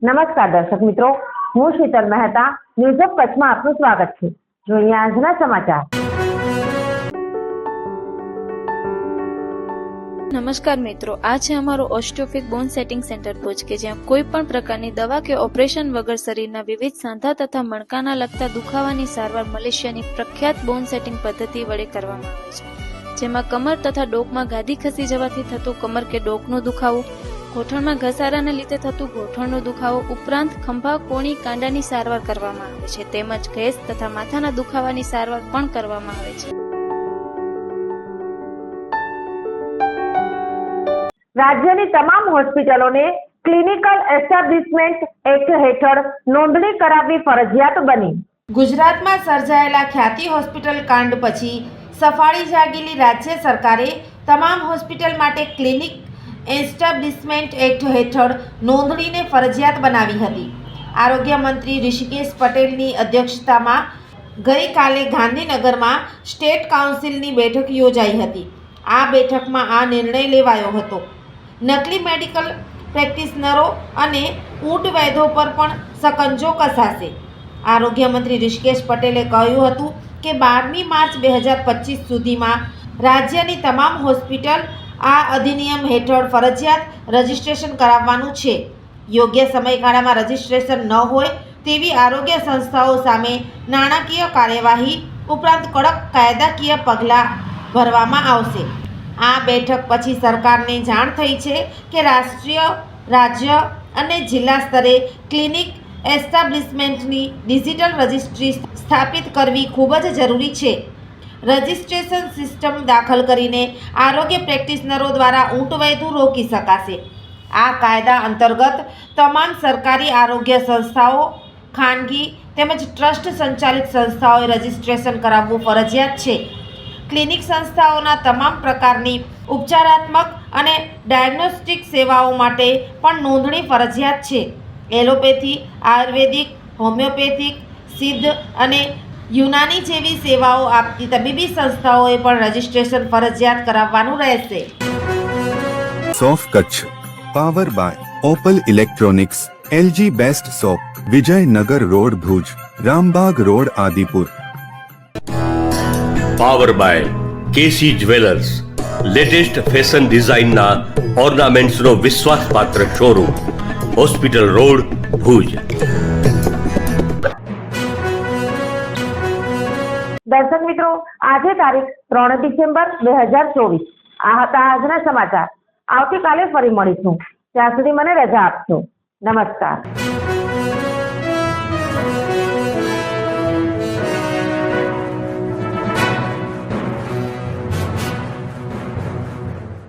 નમસ્કાર દર્શક મિત્રો, હું શીતલ મહેતા ન્યૂઝ ઓફ કચ્છમાં આપનું સ્વાગત છે. જોઈએ આજના સમાચાર. નમસ્કાર મિત્રો, આ છે અમારું ઓસ્ટિયોફિક બોન સેટિંગ સેન્ટર ભુજ કે જ્યાં કોઈ પણ પ્રકારની દવા કે ઓપરેશન વગર શરીરના વિવિધ સાંધા તથા મણકાના લગતા દુખાવાની સારવાર મલેશિયાની પ્રખ્યાત બોન સેટિંગ પદ્ધતિ વડે કરવામાં આવે છે, જેમાં કમર તથા ડોકમાં ગાદી ખસી જવાથી થતું કમર કે ડોકનો દુખાવો, ગોઠણમાં ઘસારાને લીધે થતું ગોઠણનો દુખાવો ઉપરાંત ખંભા, કોણી, કાંડાની સારવાર કરવામાં આવે છે, તેમજ ગેસ તથા માથાના દુખાવાની સારવાર પણ કરવામાં આવે છે. રાજ્યની તમામ હોસ્પિટલોને ક્લિનિકલ એસ્ટાબ્લિશમેન્ટ એક્ટ હેઠળ નોંધણી કરાવવી ફરજિયાત બની. ગુજરાતમાં સર્જાયેલા ખ્યાતિ હોસ્પિટલ કાંડ પછી સફાળી જાગેલી રાજ્ય સરકારે તમામ હોસ્પિટલ માટે ક્લિનિક એસ્ટાબ્લિશમેન્ટ એક્ટ હેઠળ નોંધણીને ફરજિયાત બનાવી હતી. આરોગ્ય મંત્રી ઋષિકેશ પટેલની અધ્યક્ષતામાં ગઈકાલે ગાંધીનગરમાં સ્ટેટ કાઉન્સિલની બેઠક યોજાઈ હતી. આ બેઠકમાં આ નિર્ણય લેવાયો હતો. નકલી મેડિકલ પ્રેક્ટિશનરો અને ઊંટ વૈદો પર પણ સકંજો કસાશે. આરોગ્ય મંત્રી ઋષિકેશ પટેલે કહ્યું હતું કે 12મી માર્ચ 2025 સુધીમાં રાજ્યની તમામ હોસ્પિટલ આ અધિનિયમ હેઠળ ફરજિયાત રજીસ્ટ્રેશન કરાવવાનું છે. યોગ્ય સમયગાળામાં રજીસ્ટ્રેશન ન હોય તેવી આરોગ્ય સંસ્થાઓ સામે નાણાકીય કાર્યવાહી ઉપરાંત કડક કાયદાકીય પગલાં ભરવામાં આવશે. આ બેઠક પછી સરકારને જાણ થઈ છે કે રાષ્ટ્રીય, રાજ્ય અને જિલ્લા સ્તરે ક્લિનિક એસ્ટાબ્લિશમેન્ટની ડિજિટલ રજિસ્ટ્રી સ્થાપિત કરવી ખૂબ જ જરૂરી છે. રજિસ્ટ્રેશન સિસ્ટમ દાખલ કરીને આરોગ્ય પ્રેક્ટિશનરો દ્વારા ઊંટવૈધું રોકી શકાશે. આ કાયદા અંતર્ગત તમામ સરકારી આરોગ્ય સંસ્થાઓ, ખાનગી તેમજ ટ્રસ્ટ સંચાલિત સંસ્થાઓએ રજિસ્ટ્રેશન કરાવવું ફરજિયાત છે. ક્લિનિક સંસ્થાઓના તમામ પ્રકારની ઉપચારાત્મક અને ડાયગ્નોસ્ટિક સેવાઓ માટે પણ નોંધણી ફરજિયાત છે. એલોપેથી, આયુર્વેદિક, હોમિયોપેથિક, સિદ્ધ અને યુનાની જેવી સેવાઓ આપતી તબીબી સંસ્થાઓએ પણ રજીસ્ટ્રેશન ફરજિયાત કરાવવાનું રહેશે. સોફ Kutch power by Opal electronics, LG best shop, Vijaynagar road Bhuj, Rambag road Adipur. Power by KC jewellers, latest fashion ડિઝાઇનના ઓર્નામેન્ટ્સનો વિશ્વાસપાત્ર શોરૂમ, હોસ્પિટલ રોડ ભુજ. દર્શક મિત્રો, આજે તારીખ 3 ડિસેમ્બર 2024. આ હતા આજના સમાચાર. આવતીકાલે ફરી મળીશું. ત્યાં સુધી મને રજા આપશો. નમસ્કાર.